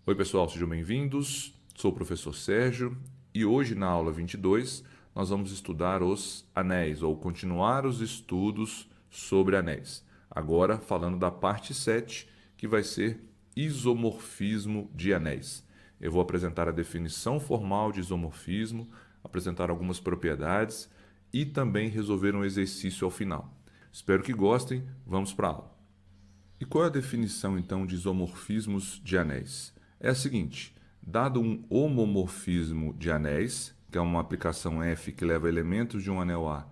Oi pessoal, sejam bem-vindos. Sou o professor Sérgio e hoje na aula 22 nós vamos estudar os anéis ou continuar os estudos sobre anéis. Agora falando da parte 7, que vai ser isomorfismo de anéis. Eu vou apresentar a definição formal de isomorfismo, apresentar algumas propriedades e também resolver um exercício ao final. Espero que gostem. Vamos para a aula. E qual é a definição, então, de isomorfismos de anéis? É a seguinte: dado um homomorfismo de anéis, que é uma aplicação F que leva elementos de um anel A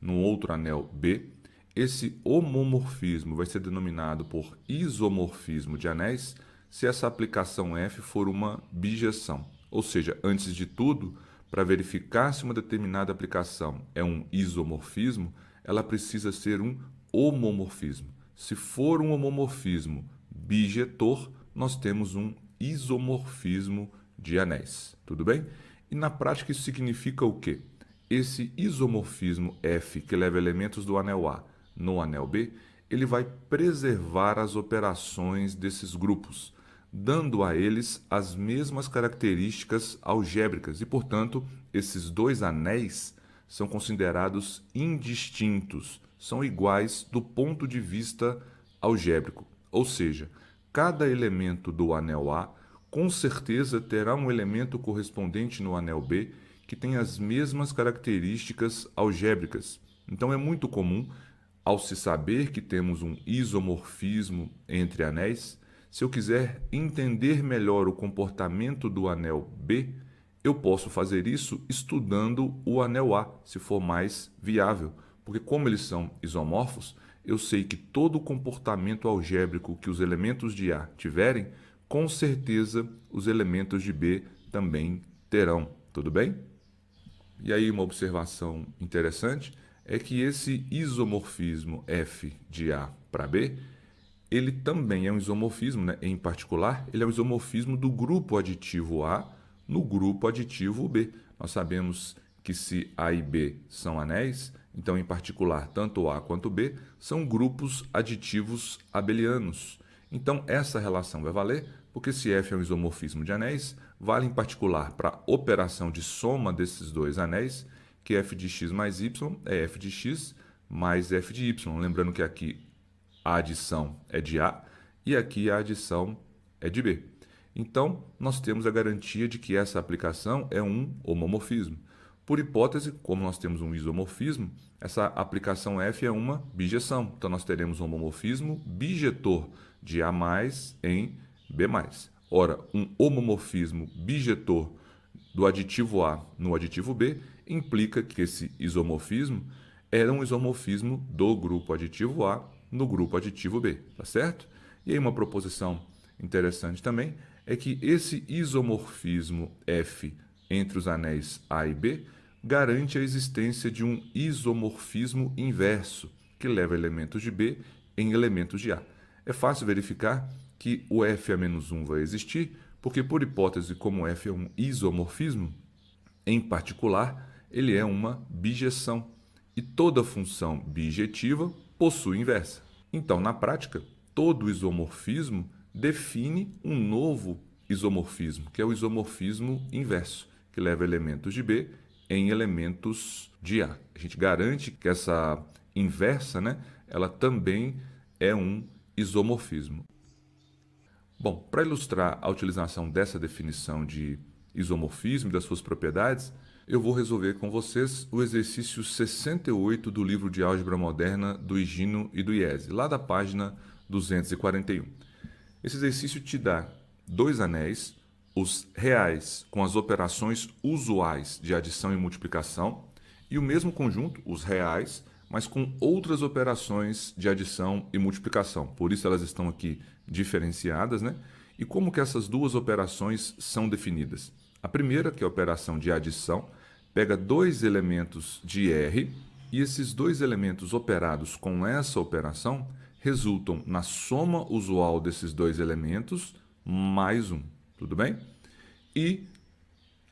num outro anel B, esse homomorfismo vai ser denominado por isomorfismo de anéis se essa aplicação F for uma bijeção. Ou seja, antes de tudo, para verificar se uma determinada aplicação é um isomorfismo, ela precisa ser um homomorfismo. Se for um homomorfismo bijetor, nós temos um isomorfismo de anéis. Tudo bem? E na prática isso significa o quê? Esse isomorfismo F, que leva elementos do anel A no anel B, ele vai preservar as operações desses grupos, dando a eles as mesmas características algébricas e, portanto, esses dois anéis são considerados indistintos, são iguais do ponto de vista algébrico. Ou seja, cada elemento do anel A com certeza terá um elemento correspondente no anel B que tem as mesmas características algébricas. Então é muito comum, ao se saber que temos um isomorfismo entre anéis, se eu quiser entender melhor o comportamento do anel B, eu posso fazer isso estudando o anel A, se for mais viável, porque como eles são isomorfos, eu sei que todo o comportamento algébrico que os elementos de A tiverem, com certeza os elementos de B também terão. Tudo bem? E aí uma observação interessante é que esse isomorfismo F de A para B, ele também é um isomorfismo, né? Em particular, ele é um isomorfismo do grupo aditivo A no grupo aditivo B. Nós sabemos que se A e B são anéis, então, em particular, tanto A quanto B são grupos aditivos abelianos. Então, essa relação vai valer, porque se F é um isomorfismo de anéis, vale em particular para a operação de soma desses dois anéis, que f de x mais y é f de x mais f de y. Lembrando que aqui a adição é de A e aqui a adição é de B. Então, nós temos a garantia de que essa aplicação é um homomorfismo. Por hipótese, como nós temos um isomorfismo, essa aplicação F é uma bijeção. Então, nós teremos um homomorfismo bijetor de A mais em B mais. Ora, um homomorfismo bijetor do aditivo A no aditivo B implica que esse isomorfismo era um isomorfismo do grupo aditivo A no grupo aditivo B, tá certo? E aí uma proposição interessante também é que esse isomorfismo F entre os anéis A e B garante a existência de um isomorfismo inverso, que leva elementos de B em elementos de A. É fácil verificar que o F a menos 1 vai existir, porque por hipótese, como F é um isomorfismo, em particular, ele é uma bijeção, e toda função bijetiva possui inversa. Então, na prática, todo isomorfismo define um novo isomorfismo, que é o isomorfismo inverso, que leva elementos de B em elementos de A. A gente garante que essa inversa, né, ela também é um isomorfismo. Bom, para ilustrar a utilização dessa definição de isomorfismo e das suas propriedades, eu vou resolver com vocês o exercício 68 do livro de Álgebra Moderna do Higino e do Iese, lá da página 241. Esse exercício te dá dois anéis, os reais com as operações usuais de adição e multiplicação, e o mesmo conjunto, os reais, mas com outras operações de adição e multiplicação. Por isso elas estão aqui diferenciadas, né? E como que essas duas operações são definidas? A primeira, que é a operação de adição, pega dois elementos de R e esses dois elementos operados com essa operação resultam na soma usual desses dois elementos mais um. Tudo bem? E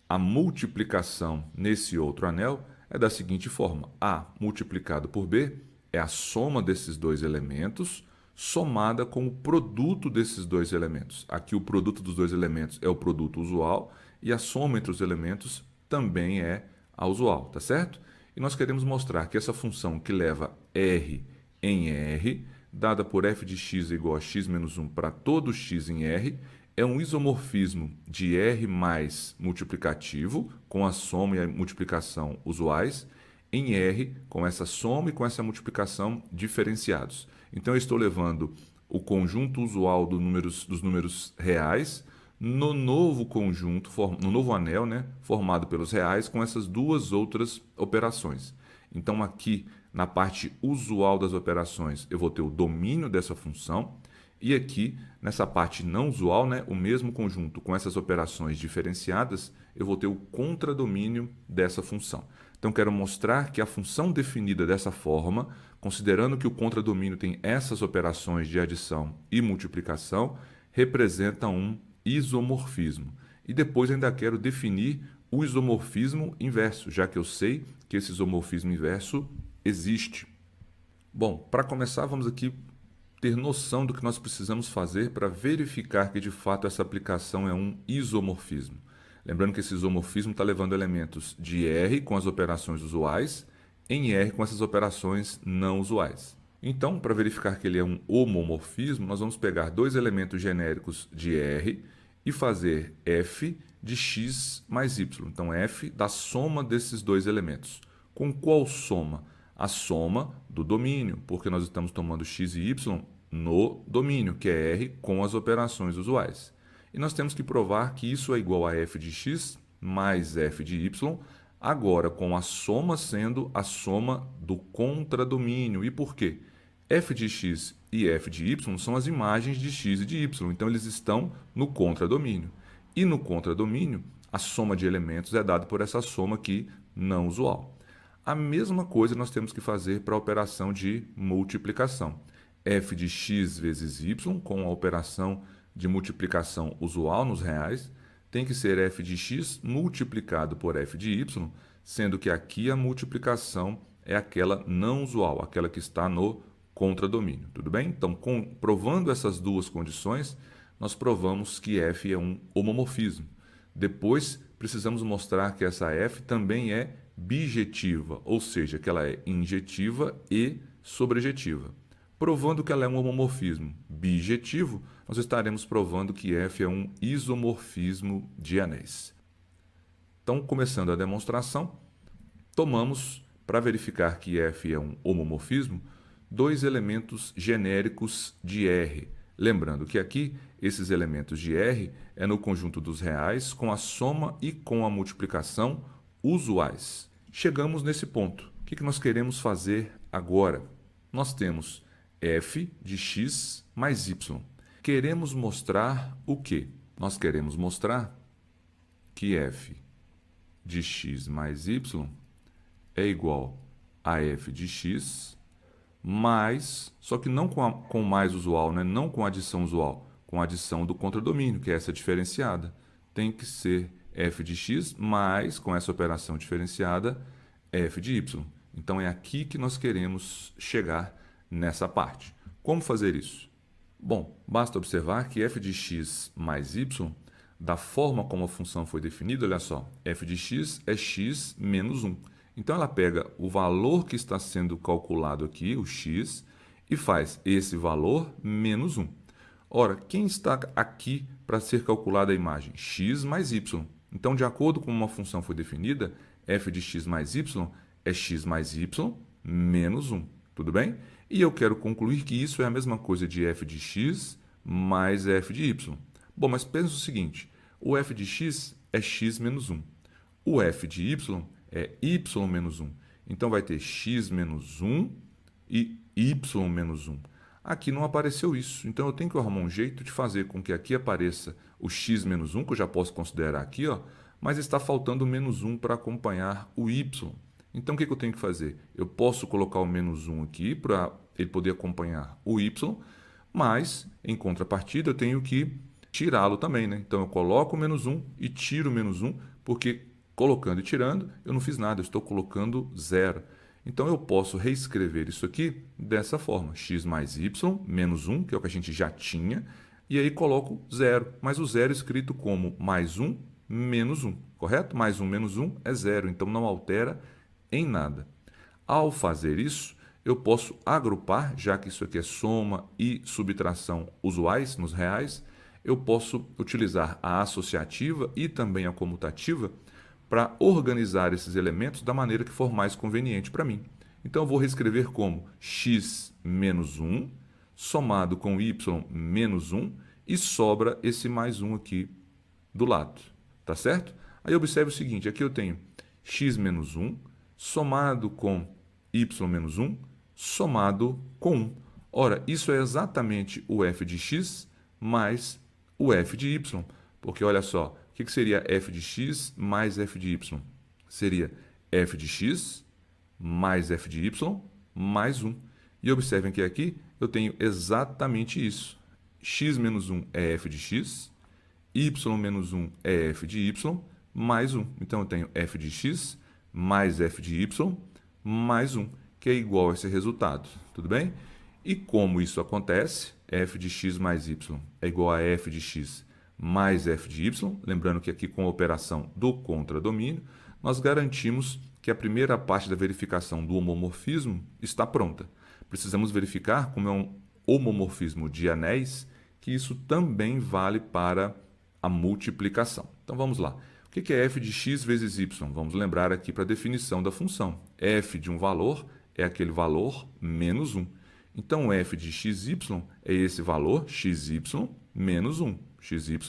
a multiplicação nesse outro anel é da seguinte forma: A multiplicado por B é a soma desses dois elementos somada com o produto desses dois elementos. Aqui o produto dos dois elementos é o produto usual e a soma entre os elementos também é a usual, tá certo? E nós queremos mostrar que essa função que leva R em R, dada por f de x igual a x menos 1 para todo x em R, é um isomorfismo de R mais multiplicativo, com a soma e a multiplicação usuais, em R, com essa soma e com essa multiplicação diferenciados. Então, eu estou levando o conjunto usual dos números reais no novo conjunto, no novo anel, né, formado pelos reais, com essas duas outras operações. Então, aqui, na parte usual das operações, eu vou ter o domínio dessa função, e aqui, nessa parte não usual, né, o mesmo conjunto com essas operações diferenciadas, eu vou ter o contradomínio dessa função. Então, quero mostrar que a função definida dessa forma, considerando que o contradomínio tem essas operações de adição e multiplicação, representa um isomorfismo. E depois ainda quero definir o isomorfismo inverso, já que eu sei que esse isomorfismo inverso existe. Bom, para começar, vamos aqui ter noção do que nós precisamos fazer para verificar que de fato essa aplicação é um isomorfismo. Lembrando que esse isomorfismo está levando elementos de R com as operações usuais em R com essas operações não usuais. Então, para verificar que ele é um homomorfismo, nós vamos pegar dois elementos genéricos de R e fazer f de x mais y. Então, f da soma desses dois elementos. Com qual soma? A soma do domínio, porque nós estamos tomando x e y no domínio, que é R com as operações usuais. E nós temos que provar que isso é igual a f de x mais f de y, agora com a soma sendo a soma do contradomínio. E por quê? F de x e f de y são as imagens de x e de y, então eles estão no contradomínio. E no contradomínio, a soma de elementos é dada por essa soma aqui não usual. A mesma coisa nós temos que fazer para a operação de multiplicação. F de x vezes y, com a operação de multiplicação usual nos reais, tem que ser f de x multiplicado por f de y, sendo que aqui a multiplicação é aquela não usual, aquela que está no contradomínio, tudo bem? Então, provando essas duas condições, nós provamos que f é um homomorfismo. Depois, precisamos mostrar que essa f também é bijetiva, ou seja, que ela é injetiva e sobrejetiva. Provando que ela é um homomorfismo bijetivo, nós estaremos provando que f é um isomorfismo de anéis. Então, começando a demonstração, tomamos, para verificar que f é um homomorfismo, dois elementos genéricos de R. Lembrando que aqui, esses elementos de R é no conjunto dos reais com a soma e com a multiplicação usuais. Chegamos nesse ponto. O que nós queremos fazer agora? Nós temos f de x mais y. Queremos mostrar o quê? Nós queremos mostrar que f de x mais y é igual a f de x mais, só que não com mais usual, né? Não com adição usual, com a adição do contradomínio, que é essa diferenciada. Tem que ser f de x mais, com essa operação diferenciada, f de y. Então, é aqui que nós queremos chegar nessa parte. Como fazer isso? Bom, basta observar que f de x mais y, da forma como a função foi definida, olha só, f de x é x menos 1. Então, ela pega o valor que está sendo calculado aqui, o x, e faz esse valor menos 1. Ora, quem está aqui para ser calculada a imagem? X mais y. Então, de acordo com como uma função foi definida, f de x mais y é x mais y menos 1. Tudo bem? E eu quero concluir que isso é a mesma coisa de f de x mais f de y. Bom, mas pensa o seguinte, o f de x é x menos 1. O f de y é y menos 1. Então, vai ter x menos 1 e y menos 1. Aqui não apareceu isso, então eu tenho que arrumar um jeito de fazer com que aqui apareça o x menos 1, que eu já posso considerar aqui, ó, mas está faltando o menos 1 para acompanhar o y. Então, o que eu tenho que fazer? Eu posso colocar o menos 1 aqui para ele poder acompanhar o y, mas, em contrapartida, eu tenho que tirá-lo também, né? Então, eu coloco o menos 1 e tiro o menos 1, porque colocando e tirando, eu não fiz nada, eu estou colocando zero. Então, eu posso reescrever isso aqui dessa forma, x mais y menos 1, que é o que a gente já tinha, e aí coloco 0, mas o 0 escrito como mais 1 menos 1, correto? Mais 1 menos 1 é 0, então não altera em nada. Ao fazer isso, eu posso agrupar, já que isso aqui é soma e subtração usuais nos reais, eu posso utilizar a associativa e também a comutativa para organizar esses elementos da maneira que for mais conveniente para mim. Então, eu vou reescrever como x menos 1, somado com y menos 1, e sobra esse mais 1 aqui do lado, tá certo? Aí observe o seguinte, aqui eu tenho x menos 1, somado com y menos 1, somado com 1. Ora, isso é exatamente o f de x mais o f de y, porque olha só, o que seria f de x mais f de y? Seria f de x mais f de y mais 1. E observem que aqui eu tenho exatamente isso. X menos 1 é f de x, y menos 1 é f de y, mais 1. Então, eu tenho f de x mais f de y mais 1, que é igual a esse resultado. Tudo bem? E como isso acontece, f de x mais y é igual a f de x mais f de y, lembrando que aqui com a operação do contradomínio, nós garantimos que a primeira parte da verificação do homomorfismo está pronta. Precisamos verificar, como é um homomorfismo de anéis, que isso também vale para a multiplicação. Então vamos lá. O que é f de x vezes y? Vamos lembrar aqui para a definição da função. F de um valor é aquele valor menos 1. Então, f de xy é esse valor, xy menos 1. Xy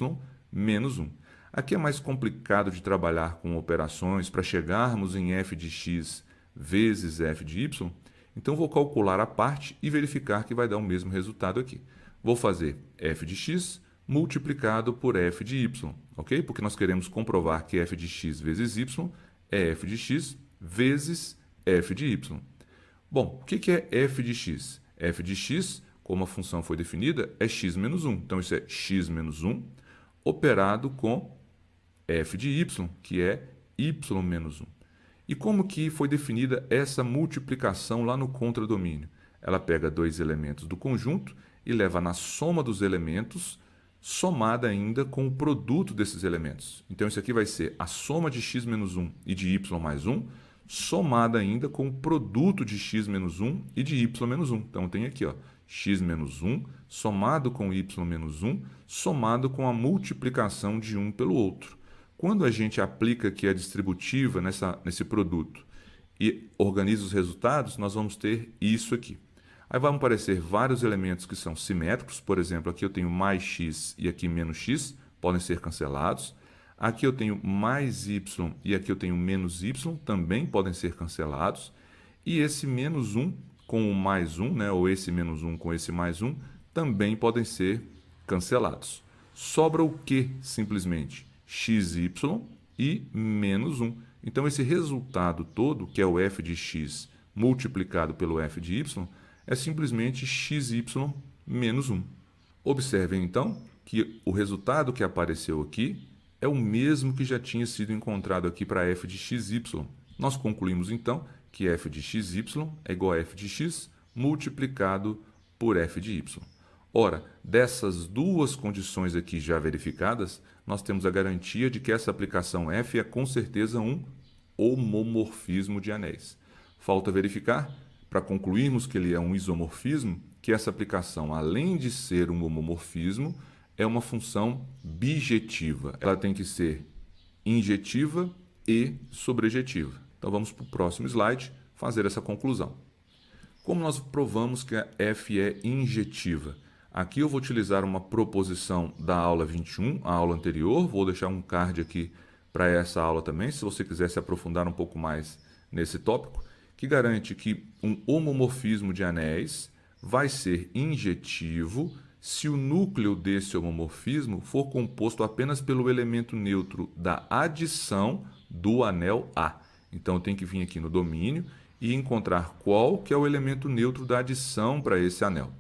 menos 1. Aqui é mais complicado de trabalhar com operações para chegarmos em f de x vezes f de y. Então, vou calcular a parte e verificar que vai dar o mesmo resultado aqui. Vou fazer f de x multiplicado por f de y, ok? Porque nós queremos comprovar que f de x vezes y é f de x vezes f de y. Bom, o que é f de x? F de x, como a função foi definida, é x menos 1. Então, isso é x menos 1 operado com f de y, que é y menos 1. E como que foi definida essa multiplicação lá no contradomínio? Ela pega dois elementos do conjunto e leva na soma dos elementos, somada ainda com o produto desses elementos. Então, isso aqui vai ser a soma de x menos 1 e de y mais 1, somada ainda com o produto de x menos 1 e de y menos 1. Então, tem aqui, ó, x menos 1 somado com y menos 1, somado com a multiplicação de um pelo outro. Quando a gente aplica aqui a distributiva nesse produto e organiza os resultados, nós vamos ter isso aqui. Aí vão aparecer vários elementos que são simétricos, por exemplo, aqui eu tenho mais x e aqui menos x, podem ser cancelados. Aqui eu tenho mais y e aqui eu tenho menos y, também podem ser cancelados. E esse menos 1 com o mais 1, né, ou esse menos 1 com esse mais 1, também podem ser cancelados. Sobra o que, simplesmente? Xy e menos 1. Então, esse resultado todo, que é o f de x multiplicado pelo f de y, é simplesmente xy menos 1. Observem, então, que o resultado que apareceu aqui é o mesmo que já tinha sido encontrado aqui para f de xy. Nós concluímos, então, que f de xy é igual a f de x multiplicado por f de y. Ora, dessas duas condições aqui já verificadas, nós temos a garantia de que essa aplicação f é com certeza um homomorfismo de anéis. Falta verificar, para concluirmos que ele é um isomorfismo, que essa aplicação, além de ser um homomorfismo, é uma função bijetiva. Ela tem que ser injetiva e sobrejetiva. Então, vamos para o próximo slide fazer essa conclusão. Como nós provamos que a f é injetiva? Aqui eu vou utilizar uma proposição da aula 21, a aula anterior. Vou deixar um card aqui para essa aula também, se você quiser se aprofundar um pouco mais nesse tópico, que garante que um homomorfismo de anéis vai ser injetivo se o núcleo desse homomorfismo for composto apenas pelo elemento neutro da adição do anel A. Então, eu tenho que vir aqui no domínio e encontrar qual que é o elemento neutro da adição para esse anel.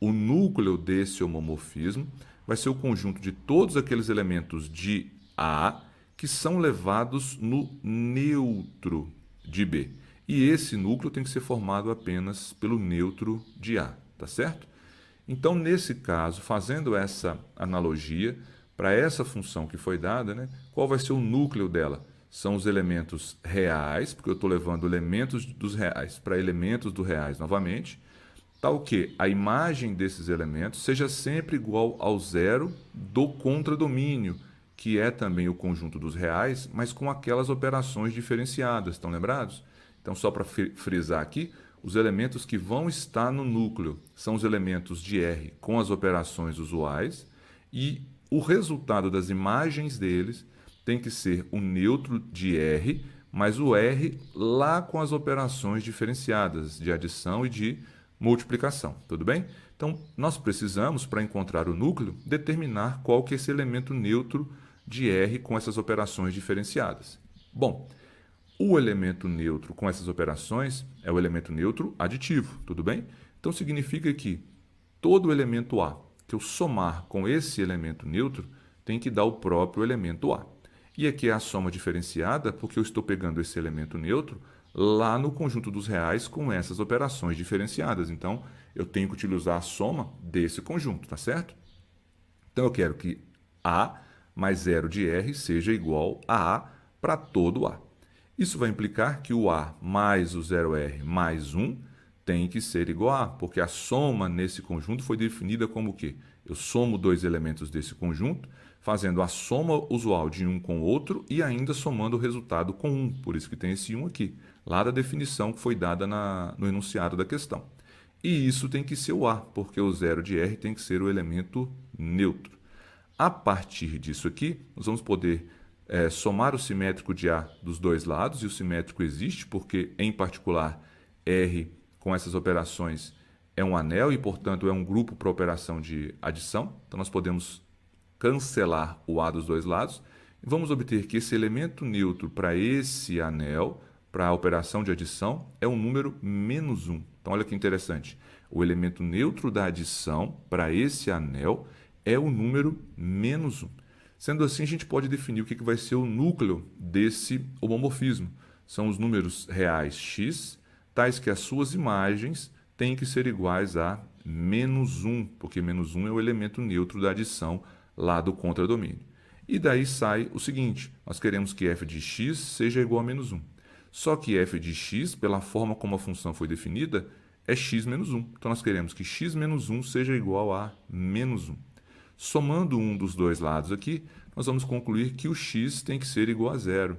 O núcleo desse homomorfismo vai ser o conjunto de todos aqueles elementos de A que são levados no neutro de B. E esse núcleo tem que ser formado apenas pelo neutro de A, tá certo? Então, nesse caso, fazendo essa analogia para essa função que foi dada, né, qual vai ser o núcleo dela? São os elementos reais, porque eu estou levando elementos dos reais para elementos do reais novamente, tal que a imagem desses elementos seja sempre igual ao zero do contradomínio, que é também o conjunto dos reais, mas com aquelas operações diferenciadas, estão lembrados? Então, só para frisar aqui, os elementos que vão estar no núcleo são os elementos de R com as operações usuais e o resultado das imagens deles tem que ser o neutro de R, mas o R lá com as operações diferenciadas de adição e de multiplicação, tudo bem? Então, nós precisamos, para encontrar o núcleo, determinar qual que é esse elemento neutro de R com essas operações diferenciadas. Bom, o elemento neutro com essas operações é o elemento neutro aditivo, tudo bem? Então significa que todo elemento A que eu somar com esse elemento neutro tem que dar o próprio elemento A. E aqui é a soma diferenciada porque eu estou pegando esse elemento neutro lá no conjunto dos reais com essas operações diferenciadas. Então eu tenho que utilizar a soma desse conjunto, tá certo? Então eu quero que A mais 0 de R seja igual a A para todo A. Isso vai implicar que o A mais o 0R mais 1 tem que ser igual a A, porque a soma nesse conjunto foi definida como o quê? Eu somo dois elementos desse conjunto, fazendo a soma usual de um com o outro e ainda somando o resultado com 1. Por isso que tem esse 1 aqui, lá da definição que foi dada no enunciado da questão. E isso tem que ser o A, porque o 0 de R tem que ser o elemento neutro. A partir disso aqui, nós vamos poder somar o simétrico de A dos dois lados, e o simétrico existe porque, em particular, R com essas operações é um anel e, portanto, é um grupo para operação de adição. Então, nós podemos cancelar o A dos dois lados e vamos obter que esse elemento neutro para esse anel, para a operação de adição, é o número menos 1. Então, olha que interessante. O elemento neutro da adição para esse anel é o número menos 1. Sendo assim, a gente pode definir o que vai ser o núcleo desse homomorfismo. São os números reais x, tais que as suas imagens têm que ser iguais a menos 1, porque menos 1 é o elemento neutro da adição lá do contradomínio. E daí sai o seguinte, nós queremos que f de x seja igual a menos 1. Só que f de x, pela forma como a função foi definida, é x menos 1. Então, nós queremos que x menos 1 seja igual a menos 1. Somando um dos dois lados aqui, nós vamos concluir que o x tem que ser igual a zero.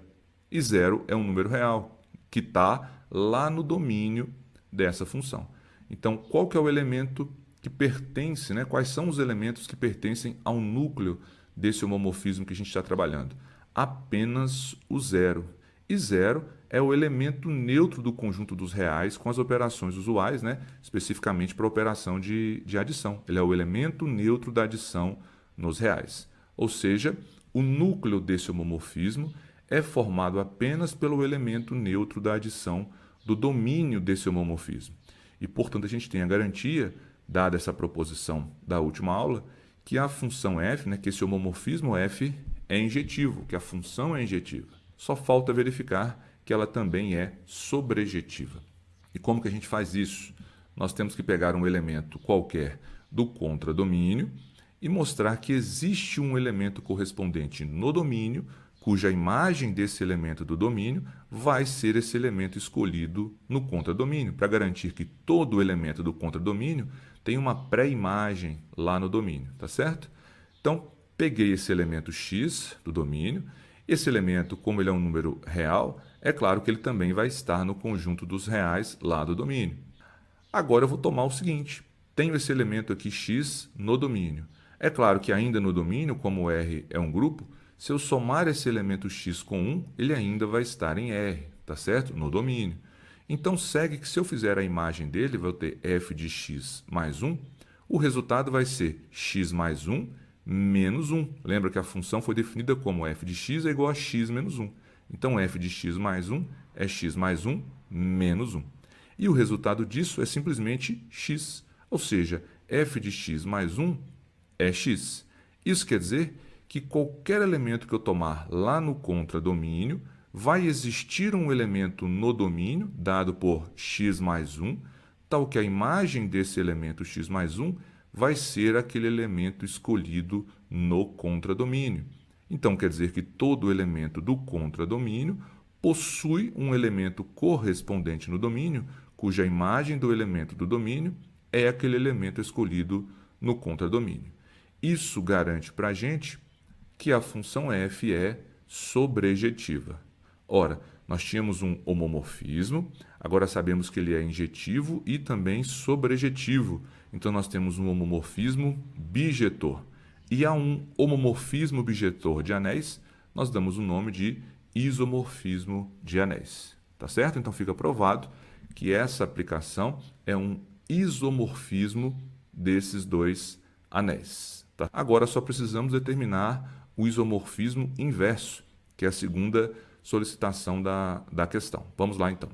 E zero é um número real, que está lá no domínio dessa função. Então, qual que é o elemento que pertence, né? Quais são os elementos que pertencem ao núcleo desse homomorfismo que a gente está trabalhando? Apenas o zero. E zero é o elemento neutro do conjunto dos reais com as operações usuais, né? Especificamente para a operação de adição. Ele é o elemento neutro da adição nos reais. Ou seja, o núcleo desse homomorfismo é formado apenas pelo elemento neutro da adição do domínio desse homomorfismo. E, portanto, a gente tem a garantia, dada essa proposição da última aula, que a função f, né, que esse homomorfismo f é injetivo, que a função é injetiva. Só falta verificar que ela também é sobrejetiva. E como que a gente faz isso? Nós temos que pegar um elemento qualquer do contradomínio e mostrar que existe um elemento correspondente no domínio, cuja imagem desse elemento do domínio vai ser esse elemento escolhido no contradomínio, para garantir que todo elemento do contradomínio tem uma pré-imagem lá no domínio, tá certo? Então, peguei esse elemento x do domínio. Esse elemento, como ele é um número real, é claro que ele também vai estar no conjunto dos reais lá do domínio. Agora eu vou tomar o seguinte, tenho esse elemento aqui x no domínio. É claro que ainda no domínio, como R é um grupo, se eu somar esse elemento x com 1, ele ainda vai estar em R, tá certo? No domínio. Então segue que se eu fizer a imagem dele, vou ter f de x mais 1, o resultado vai ser x mais 1 menos 1. Lembra que a função foi definida como f de x é igual a x menos 1. Então, f de x mais 1 é x mais 1 menos 1. E o resultado disso é simplesmente x, ou seja, f de x mais 1 é x. Isso quer dizer que qualquer elemento que eu tomar lá no contradomínio vai existir um elemento no domínio, dado por x mais 1, tal que a imagem desse elemento x mais 1 vai ser aquele elemento escolhido no contradomínio. Então, quer dizer que todo elemento do contradomínio possui um elemento correspondente no domínio, cuja imagem do elemento do domínio é aquele elemento escolhido no contradomínio. Isso garante para a gente que a função f é sobrejetiva. Ora, nós tínhamos um homomorfismo, agora sabemos que ele é injetivo e também sobrejetivo. Então, nós temos um homomorfismo bijetor. E a um homomorfismo bijetor de anéis, nós damos o nome de isomorfismo de anéis. Tá certo? Então, fica provado que essa aplicação é um isomorfismo desses dois anéis. Tá? Agora, só precisamos determinar o isomorfismo inverso, que é a segunda solicitação da questão. Vamos lá, então.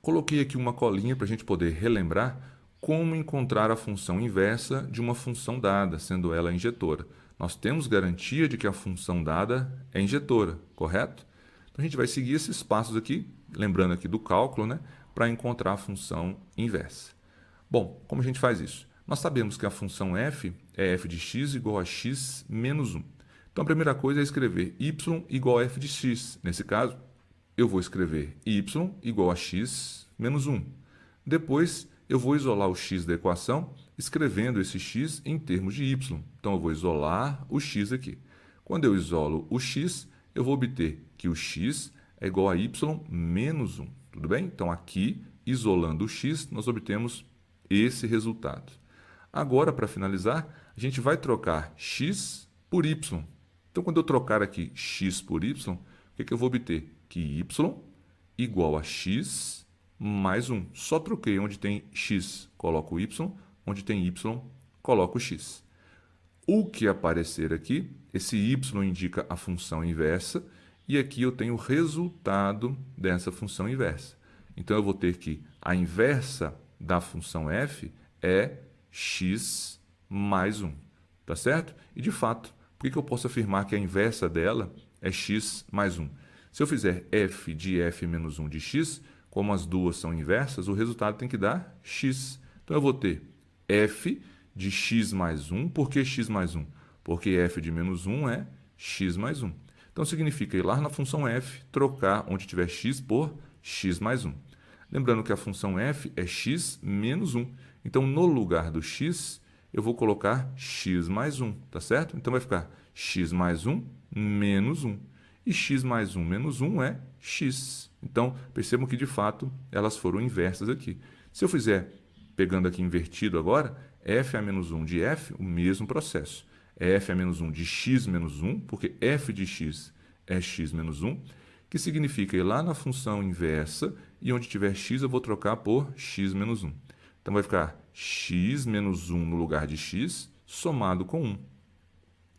Coloquei aqui uma colinha para a gente poder relembrar como encontrar a função inversa de uma função dada, sendo ela injetora. Nós temos garantia de que a função dada é injetora, correto? Então, a gente vai seguir esses passos aqui, lembrando aqui do cálculo, né, para encontrar a função inversa. Bom, como a gente faz isso? Nós sabemos que a função f é f de x igual a x menos 1. Então, a primeira coisa é escrever y igual a f de x. Nesse caso, eu vou escrever y igual a x menos 1. Depois, eu vou isolar o x da equação, escrevendo esse x em termos de y. Então, eu vou isolar o x aqui. Quando eu isolo o x, eu vou obter que o x é igual a y menos 1. Tudo bem? Então, aqui, isolando o x, nós obtemos esse resultado. Agora, para finalizar, a gente vai trocar x por y. Então, quando eu trocar aqui x por y, o que eu vou obter? Que y igual a x mais 1. Só troquei onde tem x, coloco o y, onde tem y, coloco o x. O que aparecer aqui, esse y indica a função inversa, e aqui eu tenho o resultado dessa função inversa. Então, eu vou ter que a inversa da função f é x mais 1. Tá certo? E, de fato, por que eu posso afirmar que a inversa dela é x mais 1? Se eu fizer f de f menos 1 de x, como as duas são inversas, o resultado tem que dar x. Então, eu vou ter f de x mais 1. Por que x mais 1? Porque f de menos 1 é x mais 1. Então, significa ir lá na função f, trocar onde tiver x por x mais 1. Lembrando que a função f é x menos 1. Então, no lugar do x, eu vou colocar x mais 1, tá certo? Então, vai ficar x mais 1 menos 1. E x mais 1 menos 1 é x. Então, percebam que, de fato, elas foram inversas aqui. Se eu fizer, pegando aqui invertido agora, f a menos 1 de f, o mesmo processo. F a menos 1 de x menos 1, porque f de x é x menos 1, que significa ir lá na função inversa, e onde tiver x eu vou trocar por x menos 1. Então, vai ficar x menos 1 no lugar de x, somado com 1.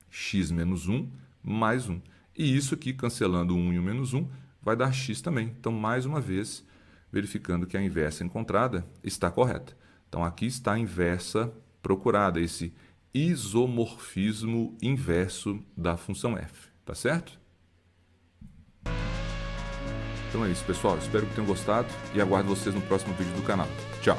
X menos 1 mais 1. E isso aqui, cancelando o 1 e o menos 1, vai dar x também. Então, mais uma vez, verificando que a inversa encontrada está correta. Então, aqui está a inversa procurada, esse isomorfismo inverso da função f. Tá certo? Então é isso, pessoal. Espero que tenham gostado e aguardo vocês no próximo vídeo do canal. Tchau!